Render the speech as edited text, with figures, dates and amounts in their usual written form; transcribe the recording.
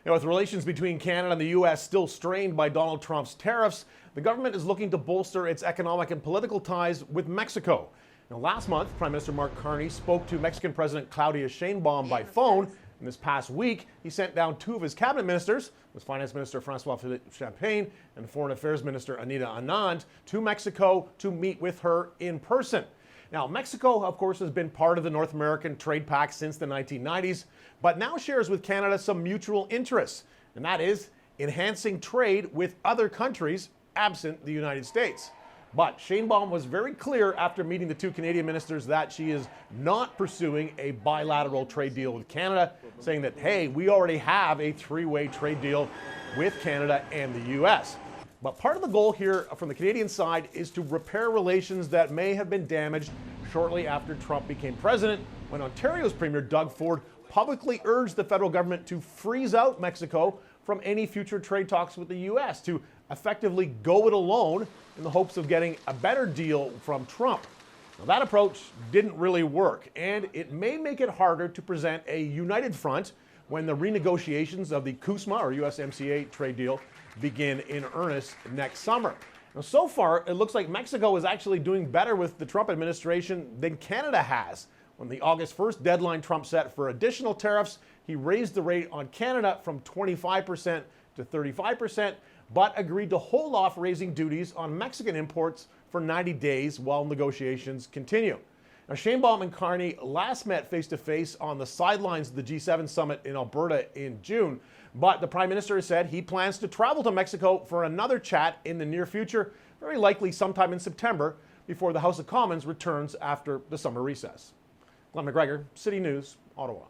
With relations between Canada and the U.S. still strained by Donald Trump's tariffs, the government is looking to bolster its economic and political ties with Mexico. Last month, Prime Minister Mark Carney spoke to Mexican President Claudia Sheinbaum by phone. And this past week, he sent down two of his cabinet ministers, with Finance Minister Francois-Philippe Champagne and Foreign Affairs Minister Anita Anand, to Mexico to meet with her in person. Now, Mexico, of course, has been part of the North American Trade Pact since the 1990s, but now shares with Canada some mutual interests, and that is enhancing trade with other countries absent the United States. But Sheinbaum was very clear after meeting the two Canadian ministers that she is not pursuing a bilateral trade deal with Canada, saying that, hey, we already have a three-way trade deal with Canada and the U.S. But part of the goal here from the Canadian side is to repair relations that may have been damaged shortly after Trump became president, when Ontario's Premier Doug Ford publicly urged the federal government to freeze out Mexico from any future trade talks with the U.S., to effectively go it alone in the hopes of getting a better deal from Trump. Now, that approach didn't really work, and it may make it harder to present a united front when the renegotiations of the CUSMA, or USMCA trade deal, begin in earnest next summer. Now, so far, it looks like Mexico is actually doing better with the Trump administration than Canada has. When the August 1st deadline Trump set for additional tariffs, he raised the rate on Canada from 25% to 35%, but agreed to hold off raising duties on Mexican imports for 90 days while negotiations continue. Now, Sheinbaum and Carney last met face-to-face on the sidelines of the G7 summit in Alberta in June, but the Prime Minister has said he plans to travel to Mexico for another chat in the near future, very likely sometime in September, before the House of Commons returns after the summer recess. Glen McGregor, City News, Ottawa.